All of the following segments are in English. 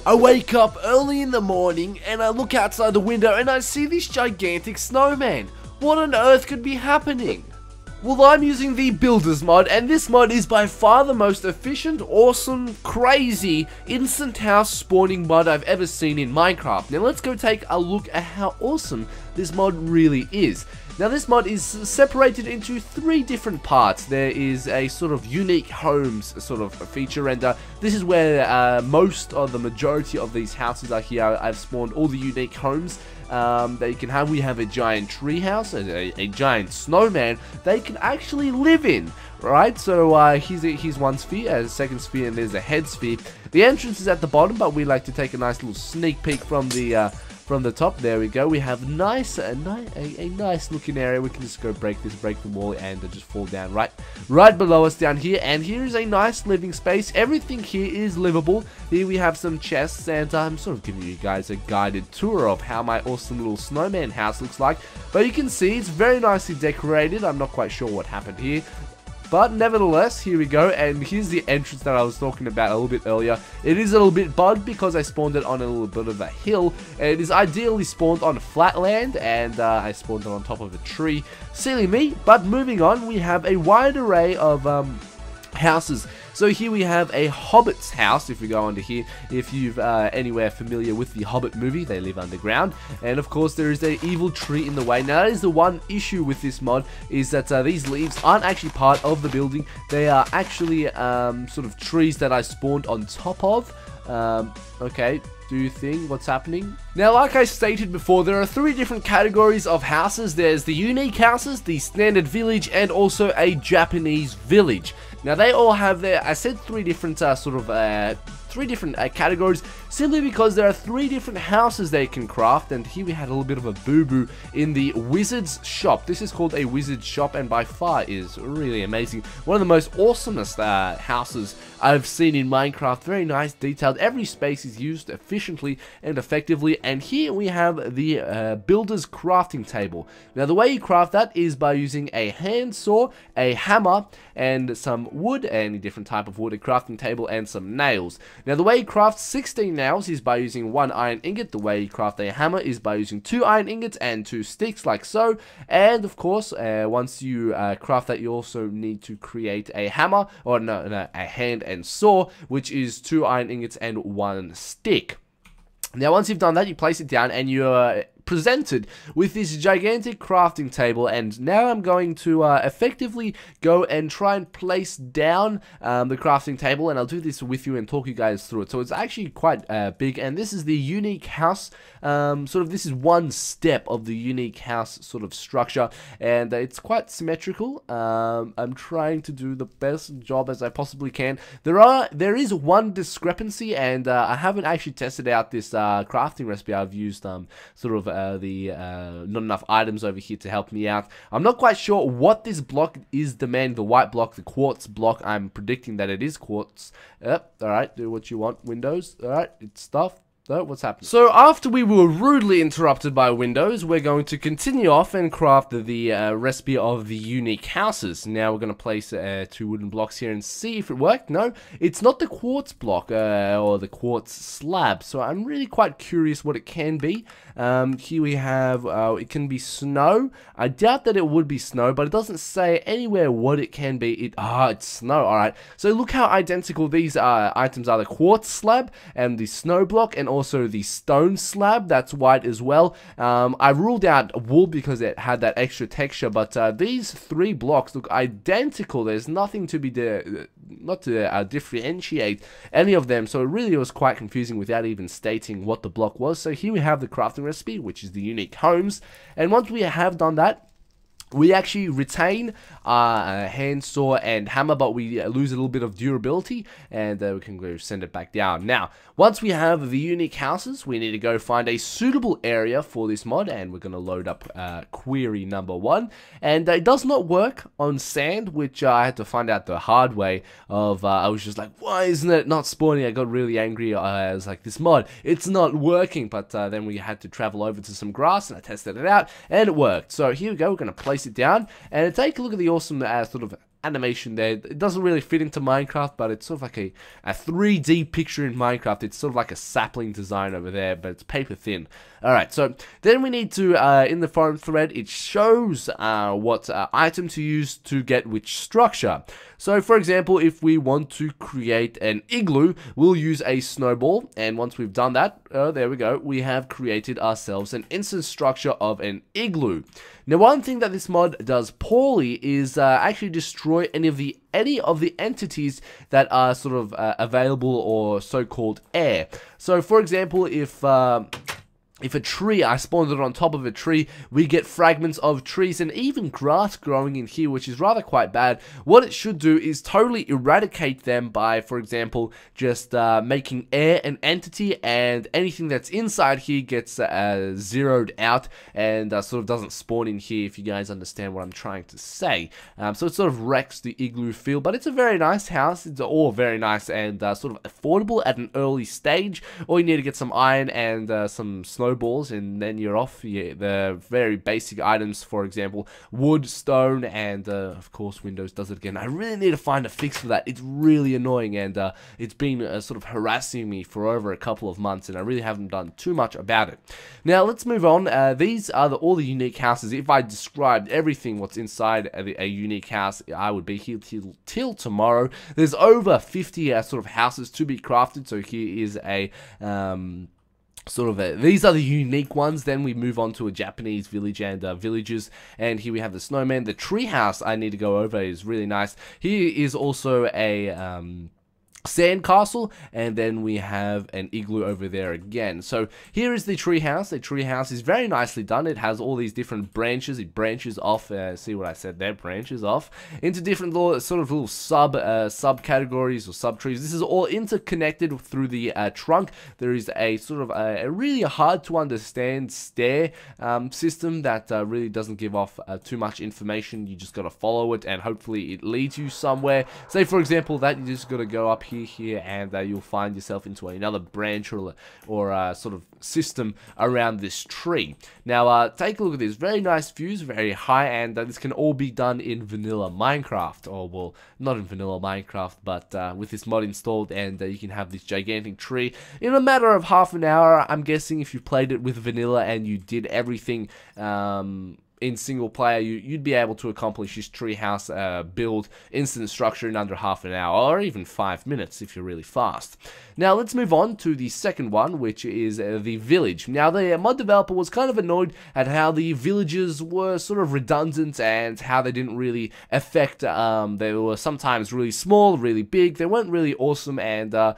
I wake up early in the morning and I look outside the window and I see this gigantic snowman. What on earth could be happening? Well, I'm using the Builders mod, and this mod is by far the most efficient, awesome, crazy, instant house spawning mod I've ever seen in Minecraft. Now let's go take a look at how awesome this mod really is. Now this mod is separated into 3 different parts. There is a sort of unique homes sort of feature, and this is where most of the majority of these houses are here. I've spawned all the unique homes that you can have. We have a giant tree house, a giant snowman they can actually live in, right? So here's one sphere, a second sphere, and there's a head sphere. The entrance is at the bottom, but we like to take a nice little sneak peek from the top. There we go. We have a nice looking area. We can just go break the wall and just fall down right below us down here. And here is a nice living space. Everything here is livable. Here we have some chests, and I'm sort of giving you guys a guided tour of how my awesome little snowman house looks like. But you can see it's very nicely decorated. I'm not quite sure what happened here, but nevertheless, here we go, and here's the entrance that I was talking about a little bit earlier. It is a little bit bugged because I spawned it on a little bit of a hill. It is ideally spawned on flat land, and I spawned it on top of a tree. Silly me, but moving on, we have a wide array of houses. So here we have a Hobbit's house. If we go under here, if you've anywhere familiar with the Hobbit movie, they live underground. And of course there is an evil tree in the way. Now that is the one issue with this mod, is that these leaves aren't actually part of the building. They are actually sort of trees that I spawned on top of. Okay, do you think what's happening? Now, like I stated before, there are 3 different categories of houses. There's the unique houses, the standard village, and also a Japanese village. Now they all have their, I said 3 different categories, simply because there are 3 different houses they can craft. And here we had a little bit of a boo-boo in the wizard's shop. This is called a wizard's shop, and by far is really amazing. One of the most awesomest houses I've seen in Minecraft. Very nice, detailed. Every space is used efficiently and effectively. And here we have the builder's crafting table. Now the way you craft that is by using a hand saw, a hammer, and some wood, any different type of wood, a crafting table, and some nails. Now the way you craft 16 nails is by using 1 iron ingot. The way you craft a hammer is by using 2 iron ingots and 2 sticks, like so. And of course, once you craft that, you also need to create a hammer, or no, a hand and saw, which is 2 iron ingots and 1 stick. Now once you've done that, you place it down, and you're presented with this gigantic crafting table. And now I'm going to effectively go and try and place down the crafting table, and I'll do this with you and talk you guys through it. So it's actually quite big, and this is the unique house. This is one step of the unique house sort of structure, and it's quite symmetrical. I'm trying to do the best job as I possibly can. There is one discrepancy, and I haven't actually tested out this crafting recipe. I've used not enough items over here to help me out. I'm not quite sure what this block is demanding. The white block, the quartz block, I'm predicting that it is quartz. Alright, do what you want, Windows. Alright, it's stuff. So, what's happening? So, after we were rudely interrupted by Windows, we're going to continue off and craft the recipe of the unique houses. Now, we're going to place 2 wooden blocks here and see if it worked. No, it's not the quartz block, or the quartz slab. So, I'm really quite curious what it can be. Here we have, it can be snow. I doubt that it would be snow, but it doesn't say anywhere what it can be. It's snow, alright. So, look how identical these items are. The quartz slab and the snow block, and also the stone slab, that's white as well. I ruled out wool because it had that extra texture, but these 3 blocks look identical. There's nothing to be differentiate any of them, so it really was quite confusing without even stating what the block was. So here we have the crafting recipe, which is the unique homes, and once we have done that, we actually retain a hand saw and hammer, but we lose a little bit of durability, and we can go send it back down. Now, once we have the unique houses, we need to go find a suitable area for this mod, and we're going to load up query number 1. And it does not work on sand, which I had to find out the hard way of. I was just like, why isn't it not spawning? I got really angry. I was like, this mod, it's not working. But then we had to travel over to some grass, and I tested it out, and it worked. So here we go. We're going to place it down, and take a look at the awesome sort of animation there. It doesn't really fit into Minecraft, but it's sort of like a 3D picture in Minecraft. It's sort of like a sapling design over there, but it's paper thin. Alright, so then we need to, in the forum thread, it shows what item to use to get which structure. So, for example, if we want to create an igloo, we'll use a snowball, and once we've done that, there we go, we have created ourselves an instant structure of an igloo. Now, one thing that this mod does poorly is actually destroy any of the entities that are sort of available or so-called air. So, for example, if a tree, I spawned it on top of a tree, we get fragments of trees and even grass growing in here, which is rather quite bad. What it should do is totally eradicate them by, for example, just making air an entity, and anything that's inside here gets zeroed out and sort of doesn't spawn in here, if you guys understand what I'm trying to say. So it sort of wrecks the igloo feel, but it's a very nice house. It's all very nice and sort of affordable at an early stage. All you need to get some iron and some snowballs, and then you're off. The very basic items, for example, wood, stone, and of course Windows does it again. I really need to find a fix for that. It's really annoying, and it's been sort of harassing me for over a couple of months, and I really haven't done too much about it. Now let's move on. These are all the unique houses. If I described everything what's inside a unique house, I would be here till tomorrow. There's over 50 sort of houses to be crafted, so here is a these are the unique ones. Then we move on to a Japanese village and villages, and here we have the snowman. The tree house I need to go over is really nice. Here is also a sandcastle, and then we have an igloo over there again. So here is the treehouse. The treehouse is very nicely done. It has all these different branches. It branches off. See what I said there? Branches off into different little subcategories or subtrees. This is all interconnected through the trunk. There is a sort of a really hard to understand stair system that really doesn't give off too much information. You just got to follow it, and hopefully it leads you somewhere. Say for example that you just got to go up here, and you'll find yourself into another branch or sort of system around this tree. Now take a look at this. Very nice views, very high, and this can all be done in vanilla Minecraft, or well, not in vanilla Minecraft, but with this mod installed, and you can have this gigantic tree in a matter of half an hour. I'm guessing if you played it with vanilla and you did everything in single player, you'd be able to accomplish this treehouse build instant structure in under half an hour, or even 5 minutes if you're really fast. Now let's move on to the second one, which is the village. Now the mod developer was kind of annoyed at how the villages were sort of redundant and how they didn't really affect, they were sometimes really small, really big, they weren't really awesome, and the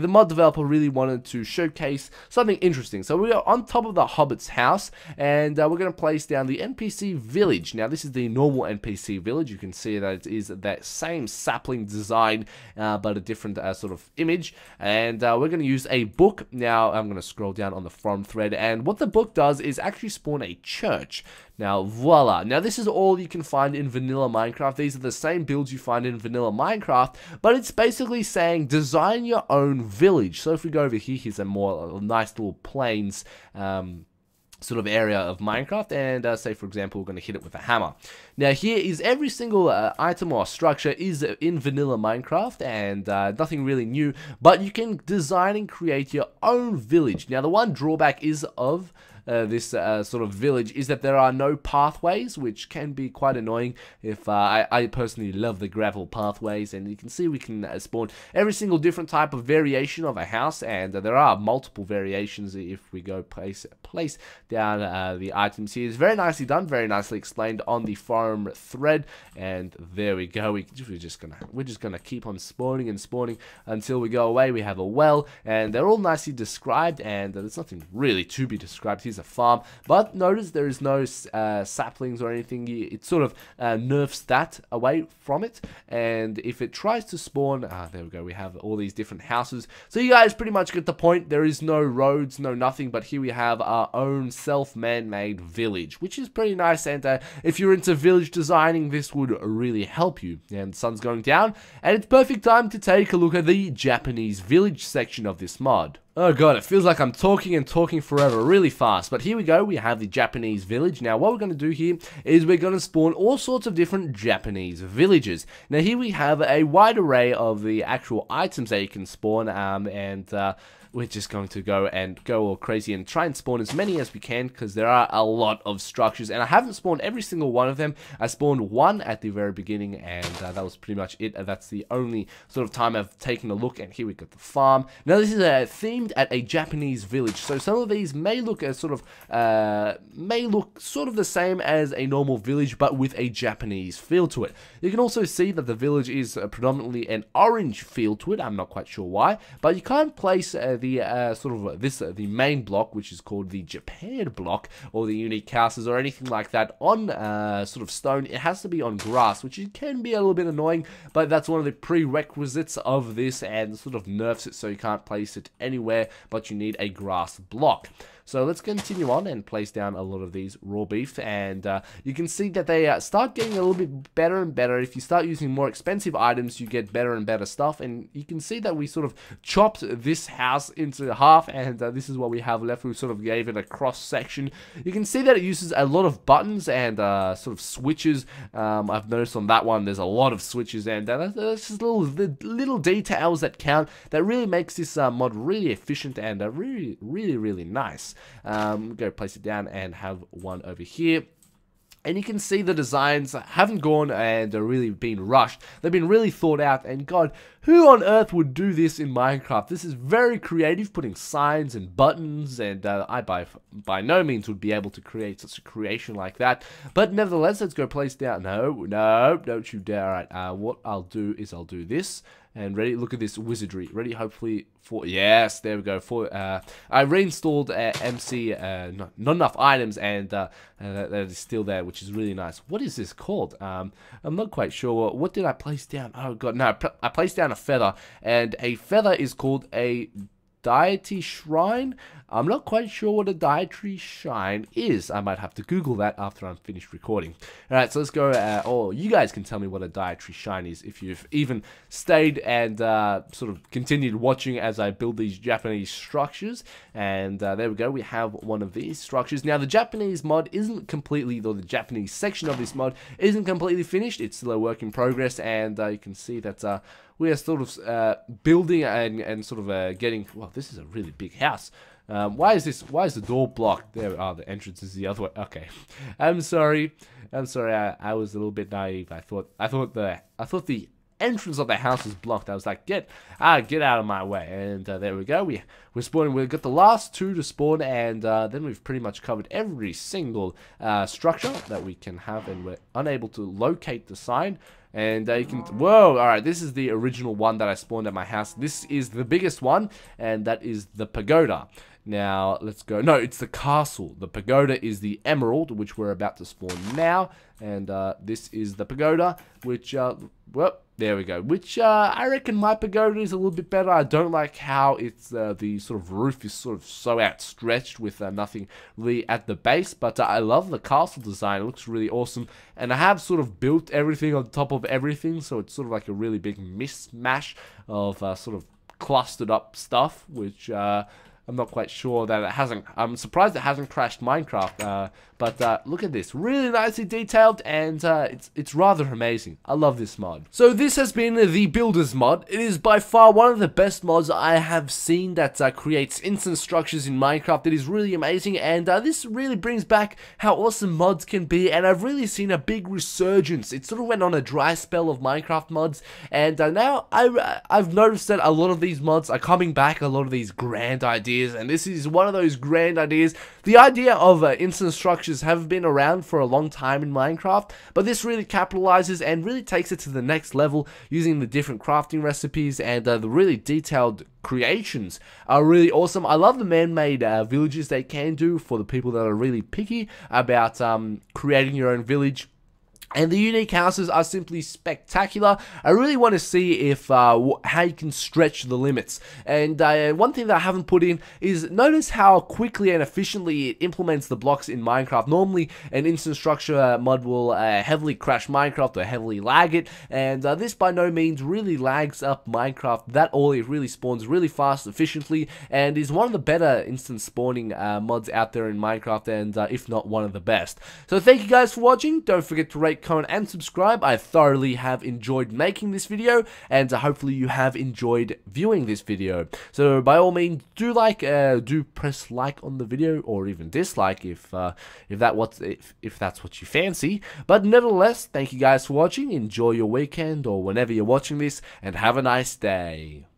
mod developer really wanted to showcase something interesting. So we are on top of the Hobbit's house, and we're going to place down the NPC village. Now this is the normal NPC village. You can see that it is that same sapling design, but a different sort of image. And we're going to use a book. Now I'm going to scroll down on the forum thread, and what the book does is actually spawn a church. Now voila. Now this is all you can find in vanilla Minecraft. These are the same builds you find in vanilla Minecraft, but it's basically saying design your own village. So if we go over here, here's a nice little plains sort of area of Minecraft, and say for example we're going to hit it with a hammer. Now here is every single item or structure is in vanilla Minecraft, and nothing really new, but you can design and create your own village. Now the one drawback is of this sort of village is that there are no pathways, which can be quite annoying. If I personally love the gravel pathways, and you can see we can spawn every single different type of variation of a house, and there are multiple variations if we go place down the items here. It's very nicely done, very nicely explained on the forum thread, and there we go. We're just gonna keep on spawning and spawning until we go away. We have a well, and they're all nicely described, and there's nothing really to be described. Here's a farm, but notice there is no saplings or anything. It sort of nerfs that away from it, and if it tries to spawn, there we go, we have all these different houses. So you guys pretty much get the point. There is no roads, no nothing, but here we have our own self-man-made village, which is pretty nice, and if you're into village designing, this would really help you. And the sun's going down, and it's perfect time to take a look at the Japanese village section of this mod. Oh god, it feels like I'm talking and talking forever, really fast. But here we go, we have the Japanese village. Now what we're going to do here is we're going to spawn all sorts of different Japanese villages. Now here we have a wide array of the actual items that you can spawn, we're just going to go all crazy and try and spawn as many as we can, because there are a lot of structures, and I haven't spawned every single one of them. I spawned one at the very beginning, and that was pretty much it. That's the only sort of time I've taken a look, and here we got the farm. Now this is themed at a Japanese village, so some of these may look sort of the same as a normal village, but with a Japanese feel to it. You can also see that the village is predominantly an orange feel to it. I'm not quite sure why, but you can't place the main block, which is called the Japan block, or the unique houses or anything like that, on sort of stone. It has to be on grass, which can be a little bit annoying, but that's one of the prerequisites of this, and sort of nerfs it so you can't place it anywhere, but you need a grass block. So let's continue on and place down a lot of these raw beef, and you can see that they start getting a little bit better and better. If you start using more expensive items, you get better and better stuff, and you can see that we sort of chopped this house into half, and this is what we have left. We sort of gave it a cross section. You can see that it uses a lot of buttons and sort of switches. I've noticed on that one there's a lot of switches, and that's just little details that count, that really makes this mod really efficient and really nice. Go place it down and have one over here. And you can see the designs haven't gone and are really been rushed. They've been really thought out, and god, who on earth would do this in Minecraft? This is very creative, putting signs and buttons, and I by no means would be able to create such a creation like that. But nevertheless, let's go place down. No, don't you dare. Alright, what I'll do is I'll do this. And ready, look at this wizardry. Ready, hopefully, for, yes, there we go. I reinstalled MC, not enough items, and that is still there, which is really nice. What is this called? I'm not quite sure. What did I place down? Oh god, no, I placed down a feather, and a feather is called a deity shrine. I'm not quite sure what a deity shrine is. I might have to Google that after I'm finished recording. Alright, so let's go, or you guys can tell me what a deity shrine is, if you've even stayed and sort of continued watching as I build these Japanese structures. And there we go, we have one of these structures. Now the Japanese mod isn't completely, though the Japanese section of this mod isn't completely finished. It's still a work in progress, and you can see that we are sort of building and sort of getting, well, this is a really big house. Why is the door blocked? There are the entrance is the other way. Okay, I'm sorry. I was a little bit naive. I thought the entrance of the house was blocked. I was like, get out of my way. And there we go. We're spawning. We've got the last two to spawn, and then we've pretty much covered every single structure that we can have, and we're unable to locate the sign. And you can, whoa, alright, this is the original one that I spawned at my house. This is the biggest one, and that is the pagoda. Now, let's go, no, it's the castle. The pagoda is the emerald, which we're about to spawn now, and this is the pagoda, which, well, there we go, which I reckon my pagoda is a little bit better. I don't like how it's, the sort of roof is sort of so outstretched with nothing really at the base, but I love the castle design. It looks really awesome, and I have sort of built everything on top of everything, so it's sort of like a really big mismatch of sort of clustered up stuff, which I'm not quite sure that it hasn't, I'm surprised it hasn't crashed Minecraft, but look at this, really nicely detailed, and it's rather amazing. I love this mod. So this has been the Builders mod. It is by far one of the best mods I have seen that creates instant structures in Minecraft. It is really amazing, and this really brings back how awesome mods can be, and I've really seen a big resurgence. It sort of went on a dry spell of Minecraft mods, and now I've noticed that a lot of these mods are coming back, a lot of these grand ideas, and this is one of those grand ideas. The idea of instant structures have been around for a long time in Minecraft, but this really capitalizes and really takes it to the next level using the different crafting recipes, and the really detailed creations are really awesome. I love the man-made villages they can do for the people that are really picky about creating your own village. And the unique houses are simply spectacular. I really want to see if how you can stretch the limits. And one thing that I haven't put in is notice how quickly and efficiently it implements the blocks in Minecraft. Normally, an instance structure mod will heavily crash Minecraft or heavily lag it. And this by no means really lags up Minecraft that all. It really spawns really fast, efficiently, and is one of the better instance spawning mods out there in Minecraft, and if not one of the best. So thank you guys for watching. Don't forget to rate, comment, and subscribe. I thoroughly have enjoyed making this video, and hopefully you have enjoyed viewing this video. So by all means, do press like on the video, or even dislike if that's what you fancy. But nevertheless, thank you guys for watching. Enjoy your weekend or whenever you're watching this, and have a nice day.